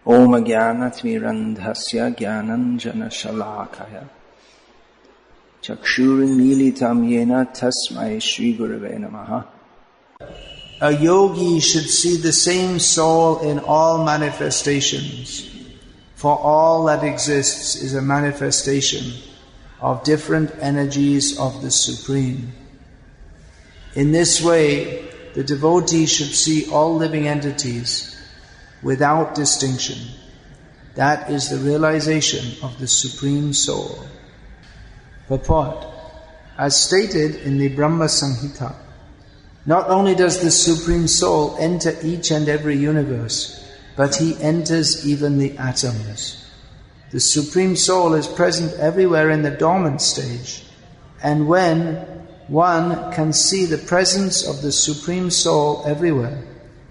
Om Jnanatimirandhasya Jnananjana Shalakaya Chakshurimilitam Yena Tasmai Shri Gurave Namaha. A yogi should see the same soul in all manifestations, for all that exists is a manifestation of different energies of the Supreme. In this way, the devotee should see all living entities without distinction. That is the realization of the Supreme Soul. Purport. As stated in the Brahma Samhita, not only does the Supreme Soul enter each and every universe, but he enters even the atoms. The Supreme Soul is present everywhere in the dormant stage, and when one can see the presence of the Supreme Soul everywhere,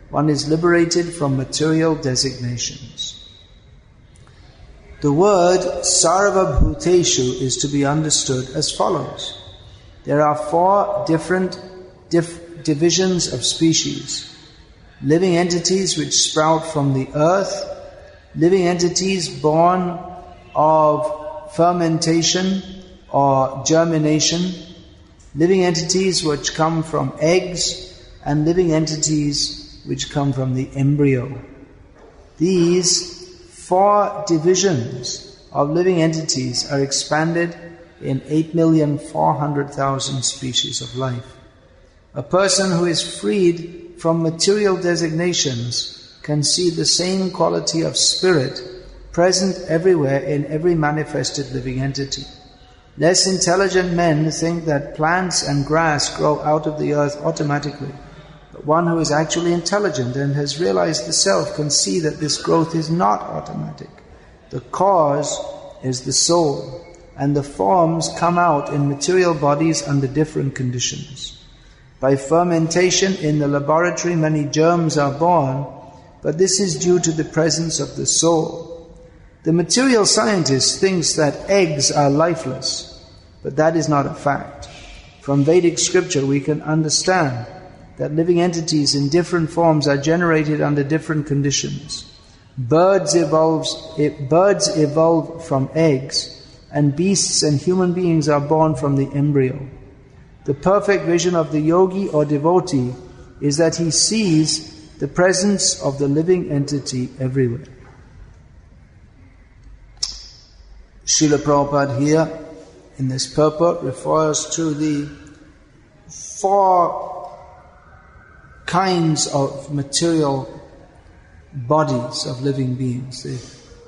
one is liberated from material designations. The word Sarva Bhuteshu is to be understood as follows. There are 4 different divisions of species. Living entities which sprout from the earth, living entities born of fermentation or germination, living entities which come from eggs, and living entities which come from the embryo. These 4 divisions of living entities are expanded in 8,400,000 species of life. A person who is freed from material designations can see the same quality of spirit present everywhere in every manifested living entity. Less intelligent men think that plants and grass grow out of the earth automatically. But one who is actually intelligent and has realized the self can see that this growth is not automatic. The cause is the soul, and the forms come out in material bodies under different conditions. By fermentation in the laboratory, many germs are born, but this is due to the presence of the soul. The material scientist thinks that eggs are lifeless, but that is not a fact. From Vedic scripture we can understand that living entities in different forms are generated under different conditions. Birds evolve from eggs, and beasts and human beings are born from the embryo. The perfect vision of the yogi or devotee is that he sees the presence of the living entity everywhere. Srila Prabhupada here in this purport refers to the 4 kinds of material bodies of living beings,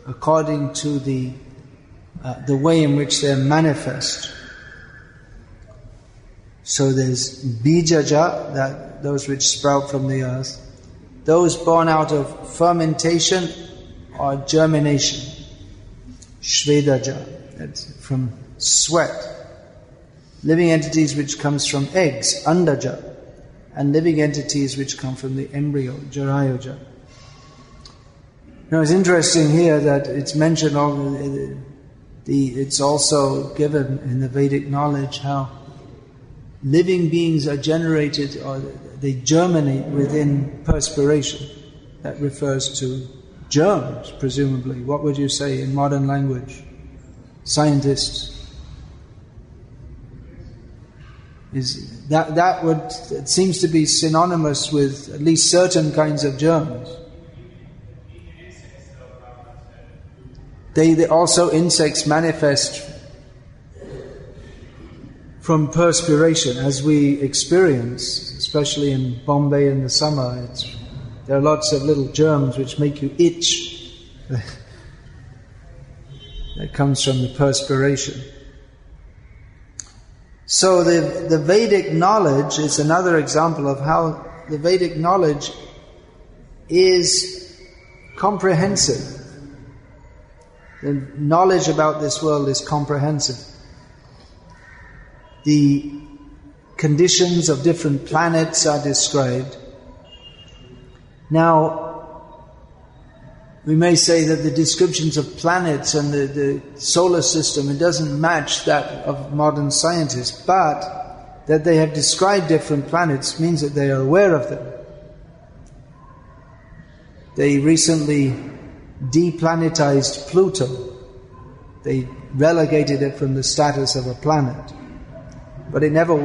according to the way in which they are manifest. So there's bijaja, that those which sprout from the earth, those born out of fermentation or germination, shvedaja, that's from sweat, living entities which comes from eggs, andaja, and living entities which come from the embryo, jarayoja. Now it's interesting here that it's mentioned, it's also given in the Vedic knowledge how living beings are generated, or they germinate within perspiration. That refers to germs, presumably. What would you say in modern language? Scientists. It seems to be synonymous with at least certain kinds of germs. They also, insects manifest from perspiration, as we experience, especially in Bombay in the summer. There are lots of little germs which make you itch. That comes from the perspiration. So the Vedic knowledge is another example of how the Vedic knowledge is comprehensive. The knowledge about this world is comprehensive. The conditions of different planets are described. Now, we may say that the descriptions of planets and the solar system, it doesn't match that of modern scientists, but that they have described different planets means that they are aware of them. They recently deplanetized Pluto. They relegated it from the status of a planet. But it never,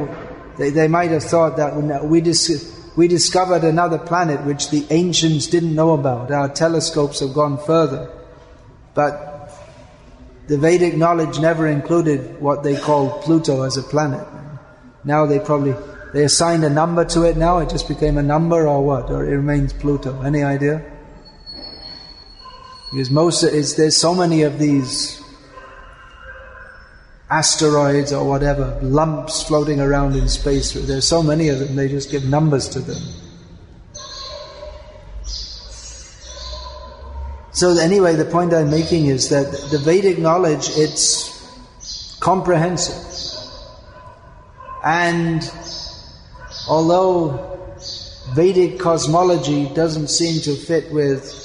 they might have thought that we discovered another planet which the ancients didn't know about. Our telescopes have gone further. But the Vedic knowledge never included what they called Pluto as a planet. Now they assigned a number to it now, it just became a number or what? Or it remains Pluto. Any idea? Because there's so many of these asteroids or whatever, lumps floating around in space. There's so many of them, they just give numbers to them. So anyway, the point I'm making is that the Vedic knowledge, it's comprehensive. And although Vedic cosmology doesn't seem to fit with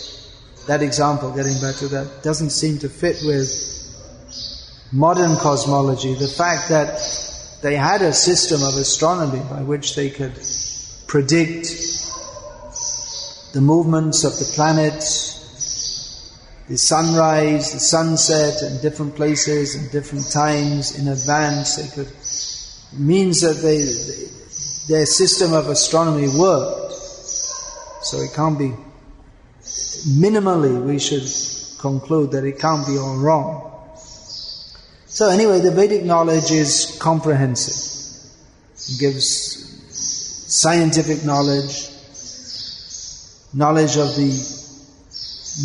that example, getting back to that, doesn't seem to fit with modern cosmology, the fact that they had a system of astronomy by which they could predict the movements of the planets, the sunrise, the sunset in different places and different times in advance, it means that their system of astronomy worked. So it can't be, minimally we should conclude that it can't be all wrong. So anyway, the Vedic knowledge is comprehensive. It gives scientific knowledge, knowledge of the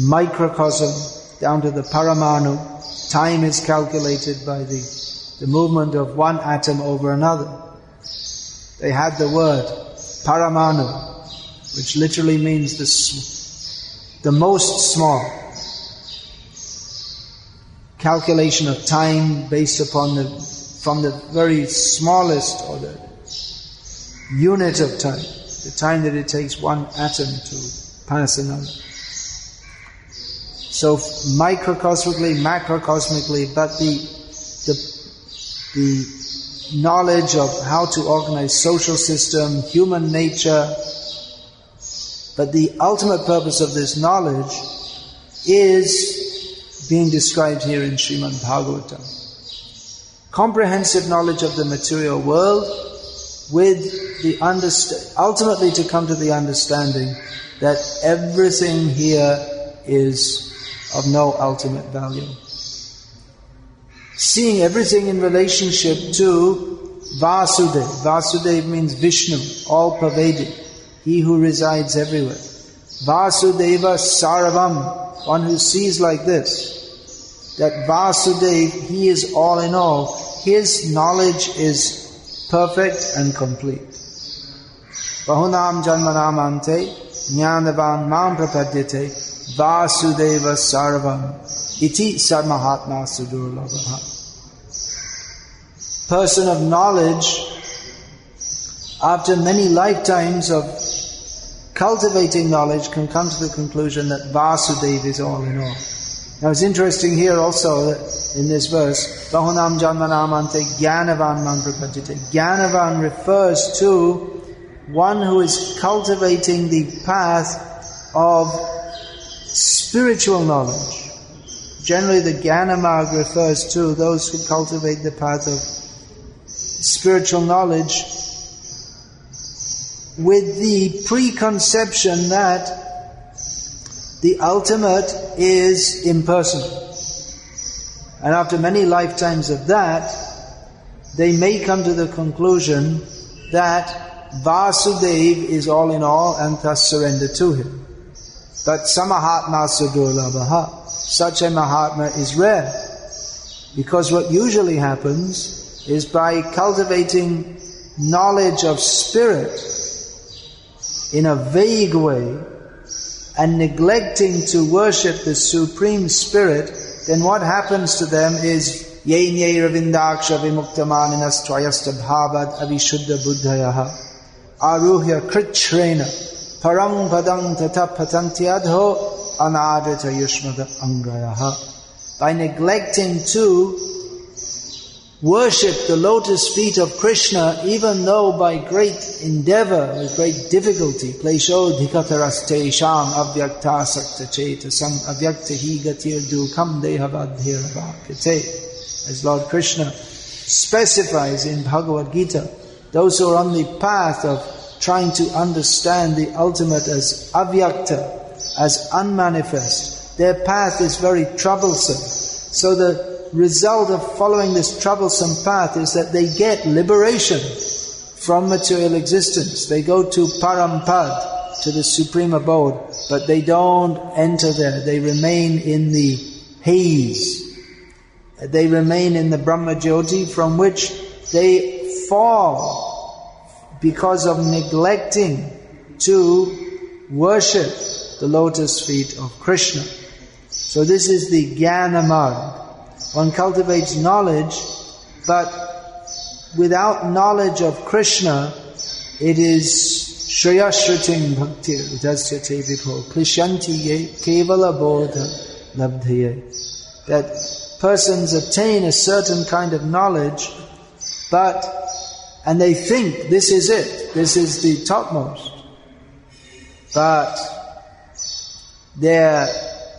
microcosm down to the paramanu. Time is calculated by the movement of one atom over another. They had the word paramanu, which literally means the most small. Calculation of time based upon from the very smallest or the unit of time, the time that it takes one atom to pass another. So microcosmically, macrocosmically, but the knowledge of how to organize social system, human nature, but the ultimate purpose of this knowledge is being described here in Srimad Bhagavatam. Comprehensive knowledge of the material world with the ultimately to come to the understanding that everything here is of no ultimate value. Seeing everything in relationship to Vasudeva. Vasudeva means Vishnu, all-pervading, he who resides everywhere. Vasudeva Sarvam, one who sees like this, that Vasudeva, he is all in all. His knowledge is perfect and complete. Bahunam janmanam ante jnanavan mam prapadyate Vasudeva Sarvam iti sarmahatma sudurlabha. Person of knowledge, after many lifetimes of cultivating knowledge, can come to the conclusion that Vasudeva is all in all. Now it's interesting here also that in this verse, Bahunam janmanam ante jnanavan mam prapadyate. Jnanavan refers to one who is cultivating the path of spiritual knowledge. Generally the Jnana refers to those who cultivate the path of spiritual knowledge with the preconception that the ultimate is impersonal. And after many lifetimes of that, they may come to the conclusion that Vasudeva is all in all and thus surrender to him. But samahatma sudurlabha, such a Mahatma is rare. Because what usually happens is by cultivating knowledge of spirit in a vague way and neglecting to worship the Supreme Spirit, then what happens to them is Ye ravindaksha vimuktamaninas tvayasta bhavad avishuddha buddhayaha aruhya kritrena Parang padang tata patantyadho anadrita yushmada angrayaha. By neglecting to worship the lotus feet of Krishna, even though by great endeavor, with great difficulty, klesho dhikataraste sham avyakta sakta chetasam avyaktahi gatir dukam dehavadhiravakate. As Lord Krishna specifies in Bhagavad-gita, those who are on the path of trying to understand the ultimate as avyakta, as unmanifest, their path is very troublesome. So the result of following this troublesome path is that they get liberation from material existence. They go to Parampad, to the supreme abode, but they don't enter there. They remain in the haze. They remain in the Brahma Jyoti, from which they fall because of neglecting to worship the lotus feet of Krishna. So this is the Jnana Marg. One cultivates knowledge, but without knowledge of Krishna, it is Shriyashriting Bhakti Udasyate Vipho Klishyanti Ye Kevala Bodha Labdhaye. That persons attain a certain kind of knowledge, and they think this is it, this is the topmost. But their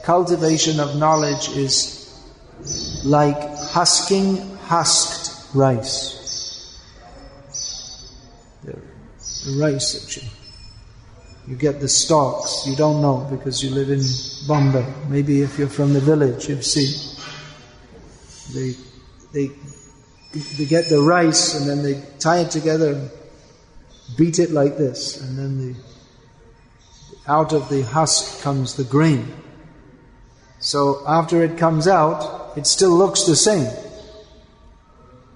cultivation of knowledge is like husking husked rice. The rice, actually. You get the stalks, you don't know because you live in Bombay. Maybe if you're from the village, you've seen. They get the rice and then they tie it together and beat it like this, and then out of the husk comes the grain. So after it comes out, it still looks the same.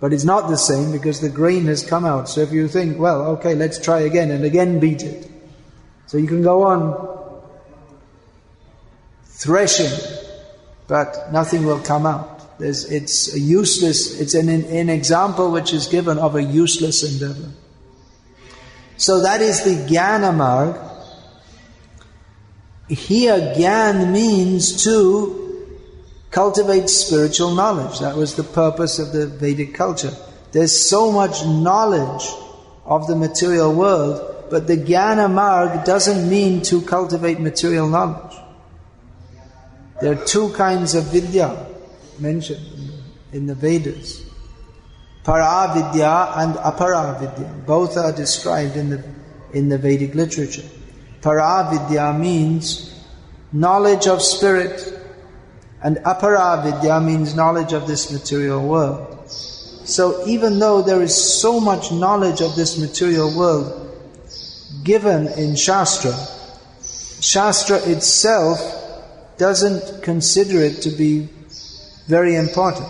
But it's not the same because the grain has come out. So if you think, well, okay, let's try again, and again beat it. So you can go on threshing, but nothing will come out. It's an example which is given of a useless endeavor. So that is the Jnana Marg. Here, Jnana means to cultivate spiritual knowledge. That was the purpose of the Vedic culture. There's so much knowledge of the material world, but the Jnana Marg doesn't mean to cultivate material knowledge. There are two kinds of vidya mentioned in the Vedas. Para-vidya and apara-vidya. Both are described in the Vedic literature. Para-vidya means knowledge of spirit, and apara-vidya means knowledge of this material world. So even though there is so much knowledge of this material world given in Shastra, Shastra itself doesn't consider it to be very important.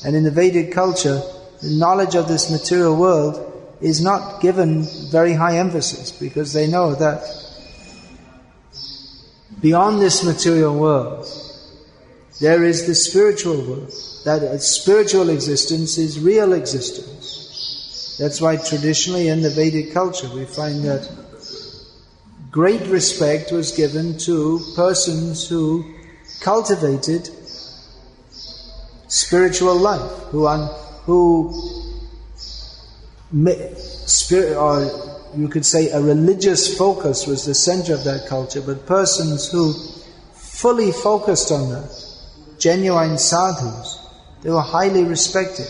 And in the Vedic culture, the knowledge of this material world is not given very high emphasis, because they know that beyond this material world, there is the spiritual world. That spiritual existence is real existence. That's why traditionally in the Vedic culture we find that great respect was given to persons who cultivated spiritual life, or you could say a religious focus was the center of that culture, but persons who fully focused on that, genuine sadhus, they were highly respected.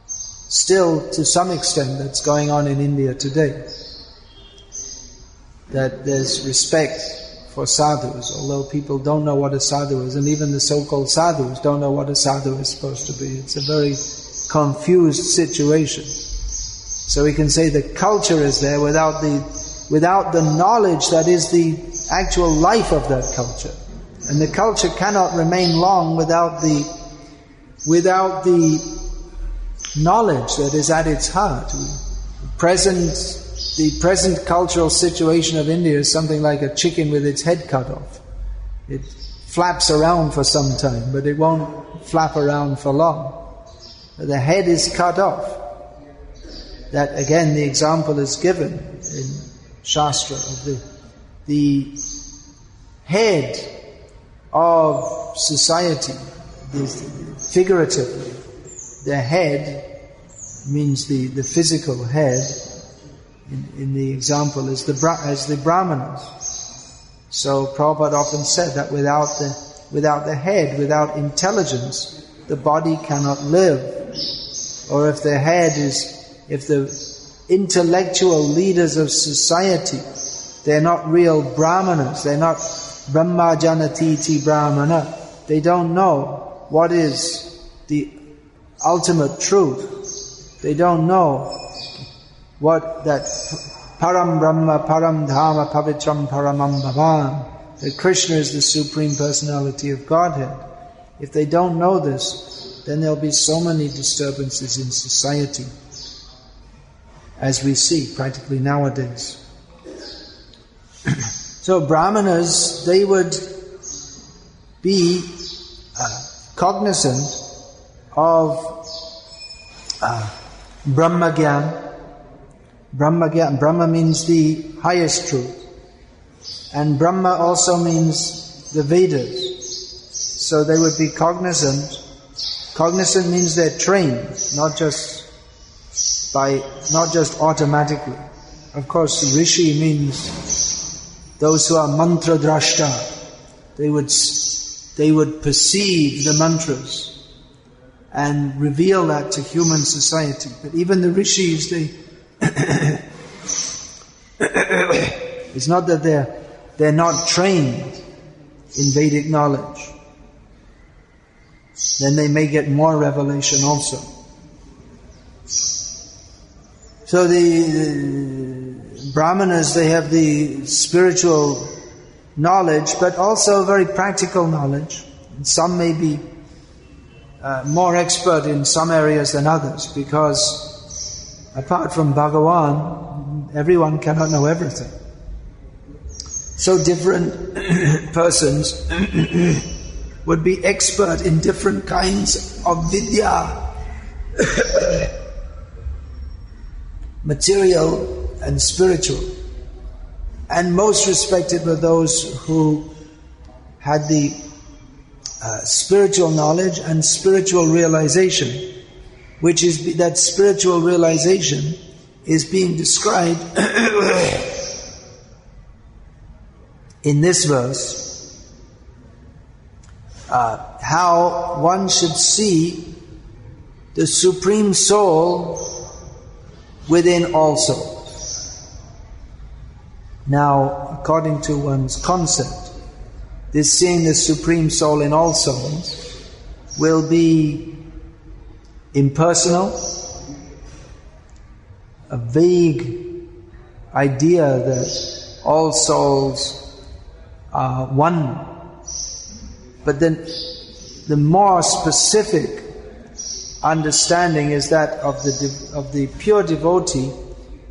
Still, to some extent, that's going on in India today. That there's respect for sadhus, although people don't know what a sadhu is, and even the so-called sadhus don't know what a sadhu is supposed to be. It's a very confused situation. So we can say the culture is there without the knowledge that is the actual life of that culture. And the culture cannot remain long without the knowledge that is at its heart. The present cultural situation of India is something like a chicken with its head cut off. It flaps around for some time, but it won't flap around for long. The head is cut off. That again, the example is given in Shastra of the head of society, figuratively, the head means the physical head, in the example, as the Brahmanas. So Prabhupada often said that without the head, without intelligence, the body cannot live. Or if the intellectual leaders of society, they're not real Brahmanas, they're not Brahma Janatiti Brahmana, they don't know what is the ultimate truth. They don't know what that Param Brahma, Param Dhamma, Pavitram Paramam Bhavan, that Krishna is the Supreme Personality of Godhead. If they don't know this, then there'll be so many disturbances in society, as we see practically nowadays. So Brahmanas, they would be cognizant of Brahma-gyan. Brahma means the highest truth. And Brahma also means the Vedas. So they would be cognizant. Cognizant means they're trained, not just automatically. Of course, Rishi means those who are mantra drashta. They would perceive the mantras and reveal that to human society. But even the rishis, it's not that they're not trained in Vedic knowledge. Then they may get more revelation also. So the Brahmanas, they have the spiritual knowledge, but also very practical knowledge. And some may be more expert in some areas than others, because apart from Bhagavan, everyone cannot know everything. So different persons would be expert in different kinds of vidya, material and spiritual. And most respected were those who had the spiritual knowledge and spiritual realization, which is that spiritual realization is being described in this verse, how one should see the Supreme Soul within all souls. Now, according to one's concept, this seeing the Supreme Soul in all souls will be impersonal, a vague idea that all souls are one. But then the more specific understanding is that of the pure devotee,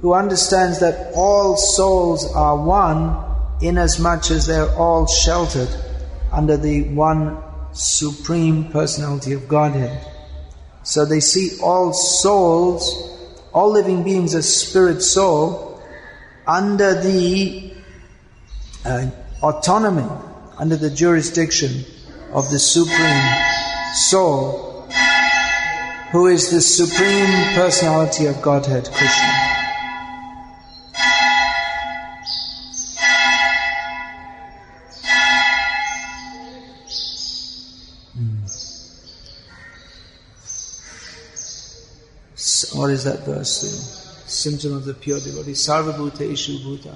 who understands that all souls are one, inasmuch as they're all sheltered under the one Supreme Personality of Godhead. So they see all souls, all living beings as spirit soul, under the autonomy, under the jurisdiction of the Supreme Soul, who is the Supreme Personality of Godhead, Krishna. What is that verse? The symptom of the pure devotee. Sarva bhuteshu bhuta.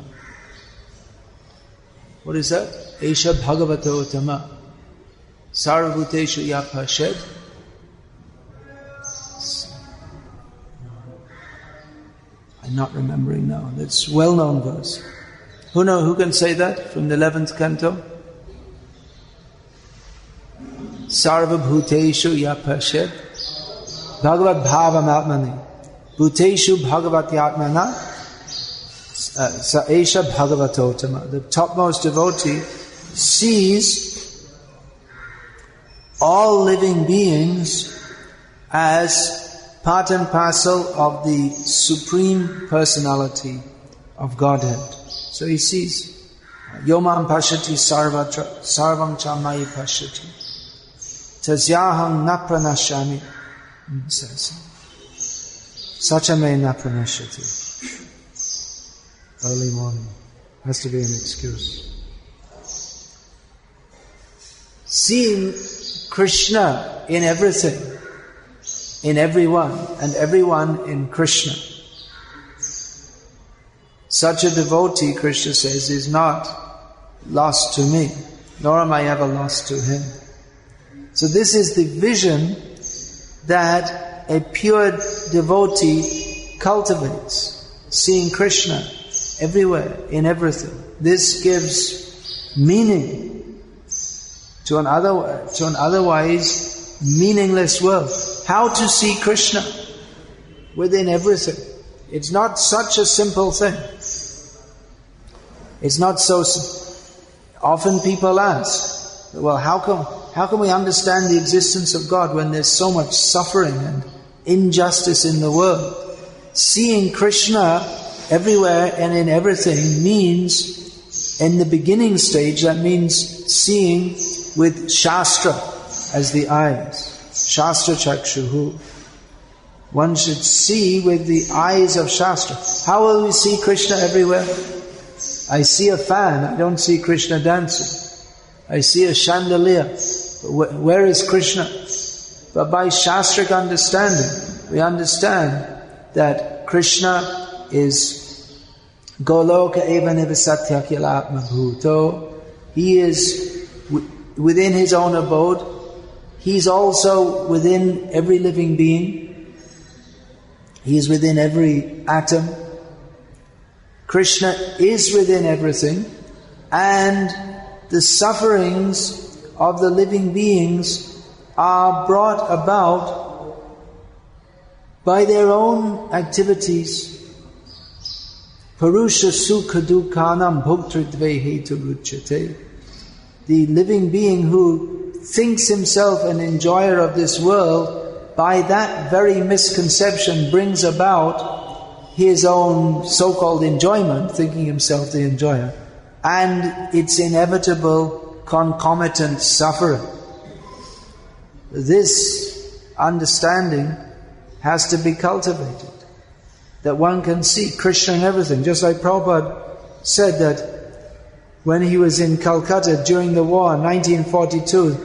What is that? Esha bhagavato uttama. Sarva bhuteshu ya pashed. I'm not remembering now. That's well-known verse. Who can say that from the 11th canto? Sarva bhuteshu ya pashed. Bhagavad bhavam atmani. Bhuteshu bhagavati atmana. Sa esha bhagavatotama. The topmost devotee sees all living beings as part and parcel of the Supreme Personality of Godhead. So he sees Yomam pashati sarvam chamai pashati tasyaham na pranashami Sachame na pranashyati. Early morning. Has to be an excuse. Seeing Krishna in everything, in everyone, and everyone in Krishna. Such a devotee, Krishna says, is not lost to me, nor am I ever lost to him. So this is the vision that a pure devotee cultivates, seeing Krishna everywhere, in everything. This gives meaning to an otherwise meaningless world. How to see Krishna within everything. It's not such a simple thing. It's not so often people ask, well, how can we understand the existence of God when there's so much suffering and injustice in the world? Seeing Krishna everywhere and in everything means, in the beginning stage, that means seeing with Shastra as the eyes. Shastra Chakshuhu. One should see with the eyes of Shastra. How will we see Krishna everywhere? I see a fan, I don't see Krishna dancing. I see a chandelier, but where is Krishna? But by Shastric understanding, we understand that Krishna is Goloka eva nivasatya kila atma bhuto. He is within his own abode. He's also within every living being. He is within every atom. Krishna is within everything, and the sufferings of the living beings are brought about by their own activities. Parusha sukha dukhanam bhoktridve hetu ruchyate. The living being who thinks himself an enjoyer of this world, by that very misconception brings about his own so-called enjoyment, thinking himself the enjoyer, and its inevitable concomitant suffering. This understanding has to be cultivated, that one can see Krishna in everything. Just like Prabhupada said that when he was in Calcutta during the war in 1942,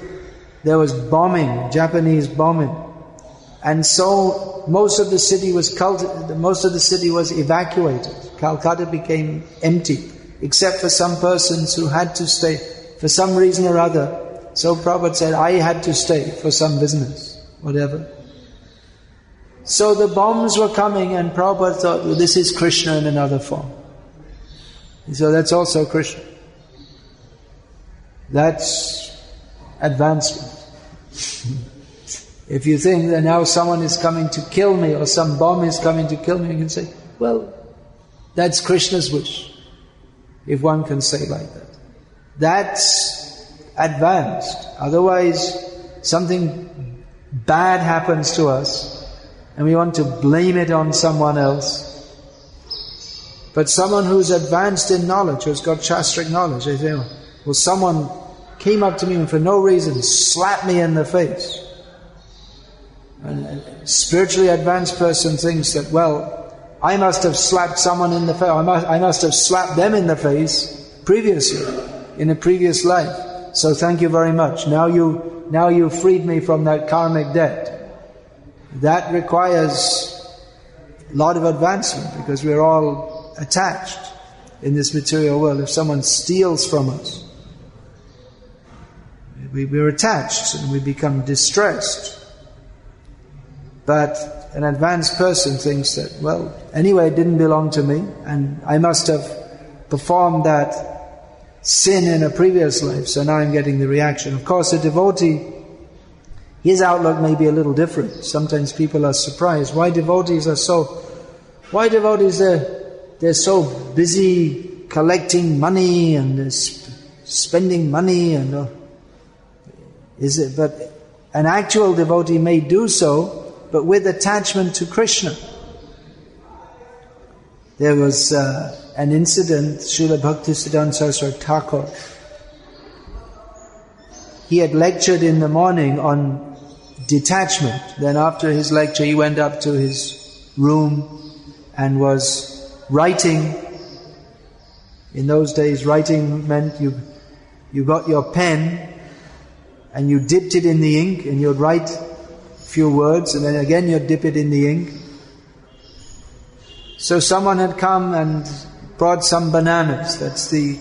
there was bombing, Japanese bombing. And so most of the city was evacuated. Calcutta became empty, except for some persons who had to stay for some reason or other. So Prabhupada said, I had to stay for some business, whatever. So the bombs were coming, and Prabhupada thought, well, this is Krishna in another form. So that's also Krishna. That's advancement. If you think that now someone is coming to kill me, or some bomb is coming to kill me, you can say, well, that's Krishna's wish, if one can say like that. That's advanced. Otherwise, something bad happens to us, and we want to blame it on someone else. But someone who's advanced in knowledge, who's got Shastric knowledge, they say, well, someone came up to me and for no reason slapped me in the face. And a spiritually advanced person thinks that, well, I must have slapped someone in the face, I must have slapped them in the face previously, in a previous life. So thank you very much. Now you freed me from that karmic debt. That requires a lot of advancement, because we're all attached in this material world. If someone steals from us, we're attached and we become distressed. But an advanced person thinks that, well, anyway, it didn't belong to me, and I must have performed that sin in a previous life, so now I'm getting the reaction. Of course, a devotee, his outlook may be a little different. Sometimes people are surprised. Why devotees, they're so busy collecting money and spending money and but an actual devotee may do so, but with attachment to Krishna. There was an incident, Srila Bhaktisiddhanta Saraswati Thakur. He had lectured in the morning on detachment. Then after his lecture, he went up to his room and was writing. In those days, writing meant you got your pen and you dipped it in the ink and you'd write a few words and then again you'd dip it in the ink. So someone had come and brought some bananas. That's the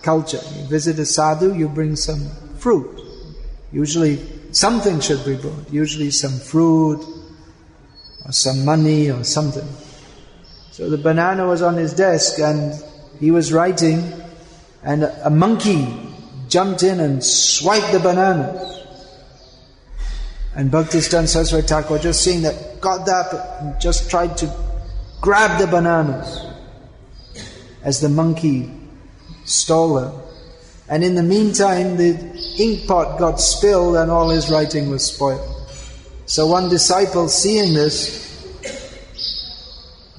culture. You visit a sadhu, you bring some fruit. Usually something should be brought. Usually some fruit or some money or something. So the banana was on his desk and he was writing, and a monkey jumped in and swiped the banana. And Bhaktisiddhanta Saraswati Thakur, just seeing that, got up and just tried to grab the bananas as the monkey stole them. And in the meantime, the ink pot got spilled and all his writing was spoiled. So one disciple, seeing this,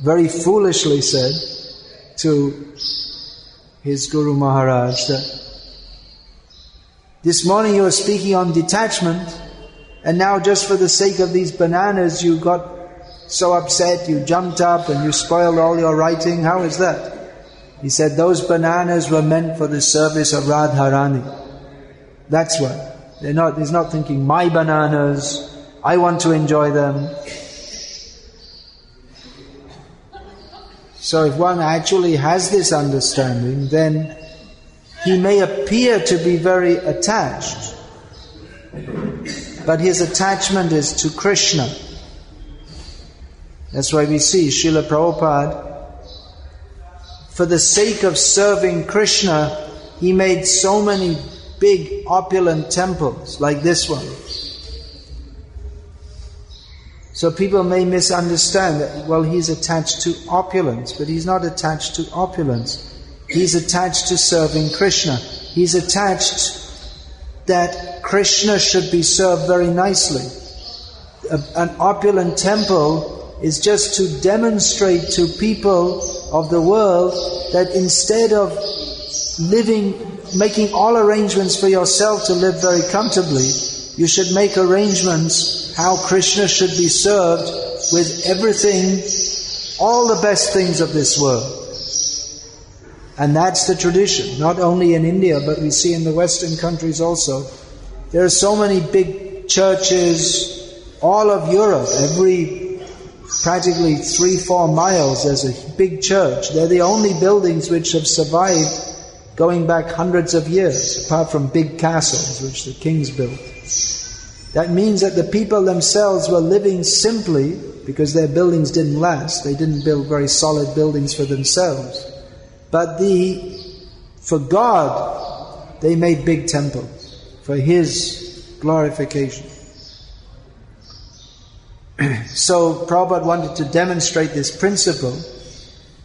very foolishly said to his Guru Maharaj that, this morning you were speaking on detachment, and now just for the sake of these bananas you got so upset, you jumped up and you spoiled all your writing. How is that? He said, those bananas were meant for the service of Radharani. That's why. He's not thinking, my bananas, I want to enjoy them. So if one actually has this understanding, then he may appear to be very attached, but his attachment is to Krishna. That's why we see Srila Prabhupada, for the sake of serving Krishna, he made so many big opulent temples like this one. So people may misunderstand that, well, he's attached to opulence, but he's not attached to opulence. He's attached to serving Krishna. He's attached that Krishna should be served very nicely. An opulent temple is just to demonstrate to people of the world that instead of making all arrangements for yourself to live very comfortably, you should make arrangements how Krishna should be served with everything, all the best things of this world. And that's the tradition, not only in India, but we see in the Western countries also. There are so many big churches, all of Europe, every practically 3-4 miles there's a big church. They're the only buildings which have survived going back hundreds of years, apart from big castles which the kings built. That means that the people themselves were living simply because their buildings didn't last. They didn't build very solid buildings for themselves. But for God, they made big temples for His glorification. So Prabhupada wanted to demonstrate this principle,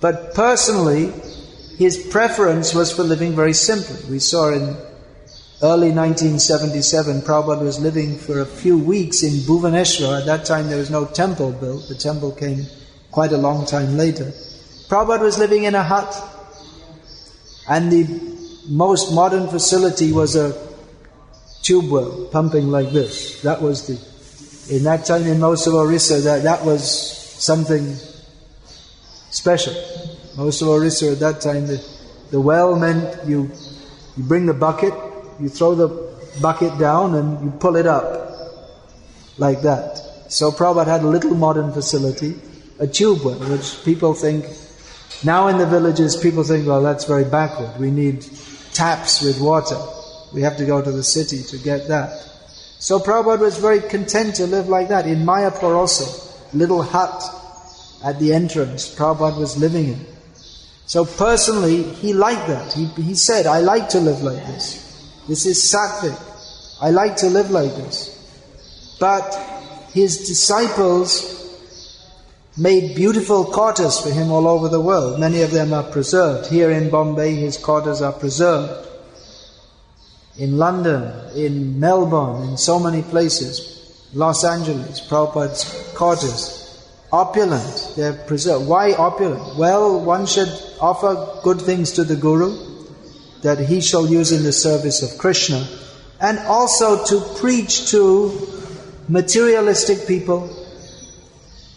but personally, his preference was for living very simply. We saw in early 1977, Prabhupada was living for a few weeks in Bhubaneswar. At that time there was no temple built. The temple came quite a long time later. Prabhupada was living in a hut, and the most modern facility was a tube well, pumping like this. That was in that time in most of Orissa, that was something special. Most of Orissa at that time, the well meant you bring the bucket, you throw the bucket down and you pull it up like that. So Prabhupada had a little modern facility, a tube well, which people think, now in the villages people think, well, that's very backward. We need taps with water. We have to go to the city to get that. So Prabhupada was very content to live like that. In Mayapur also, little hut at the entrance, Prabhupada was living in. So personally, he liked that. He said, I like to live like this. This is sattvic. I like to live like this. But his disciples made beautiful quarters for him all over the world. Many of them are preserved. Here in Bombay, his quarters are preserved. In London, in Melbourne, in so many places. Los Angeles, Prabhupada's quarters. Opulent, they're preserved. Why opulent? Well, one should offer good things to the Guru that he shall use in the service of Krishna, and also to preach to materialistic people.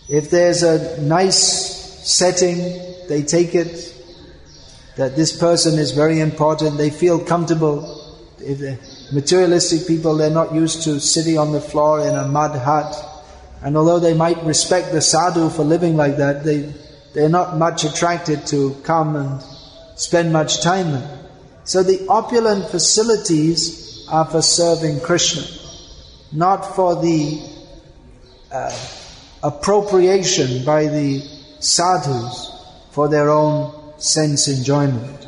If there's a nice setting, they take it that this person is very important, they feel comfortable. If they're materialistic people, they're not used to sitting on the floor in a mud hut. And although they might respect the sadhu for living like that, they're not much attracted to come and spend much time there. So the opulent facilities are for serving Krishna, not for the appropriation by the sadhus for their own sense enjoyment.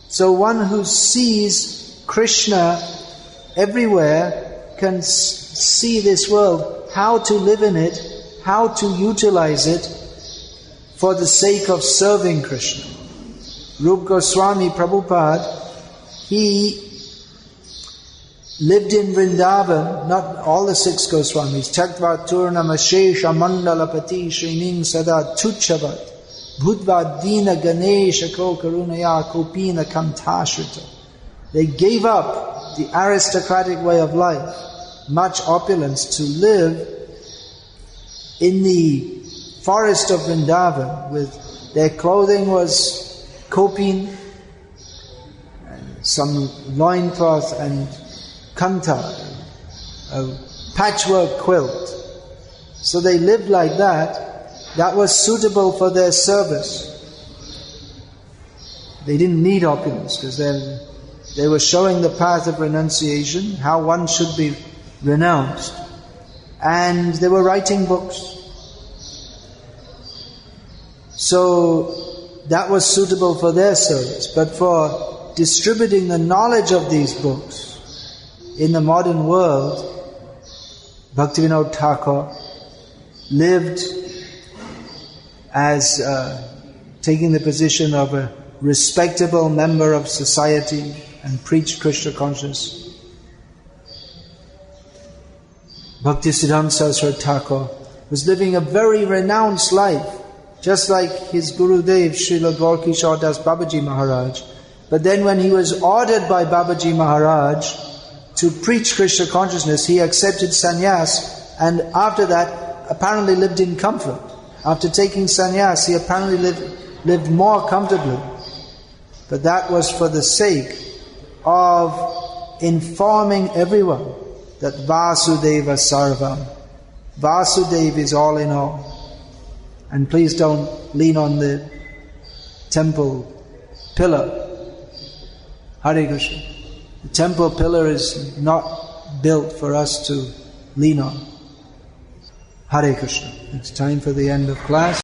So one who sees Krishna everywhere can see this world, how to live in it, how to utilize it for the sake of serving Krishna. Rupa Goswami Prabhupada, he lived in Vrindavan, not all the 6 Goswamis. Chaktva Turnamashesha Mandalapati Shrining Sada Tuchavat Bhudva Dina Ganesha Ko Karunaya Kopina Kantashrita. They gave up the aristocratic way of life, much opulence, to live in the forest of Vrindavan. With their clothing was kopin, some loincloth and kanta, a patchwork quilt. So they lived like that. That was suitable for their service. They didn't need opulence because they were showing the path of renunciation, how one should be renounced. And they were writing books. So that was suitable for their service. But for distributing the knowledge of these books in the modern world, Bhaktivinoda Thakur lived as taking the position of a respectable member of society and preached Krishna consciousness. Bhaktisiddhanta Saraswati Thakur was living a very renounced life, just like his Gurudev Srila Gaurkishore Das Babaji Maharaj. But then when he was ordered by Babaji Maharaj to preach Krishna consciousness, he accepted sannyas, and after that apparently lived in comfort. After taking sannyas, he apparently lived more comfortably. But that was for the sake of informing everyone that Vasudeva Sarvam. Vasudeva is all in all. And please don't lean on the temple pillar. Hare Krishna. The temple pillar is not built for us to lean on. Hare Krishna. It's time for the end of class.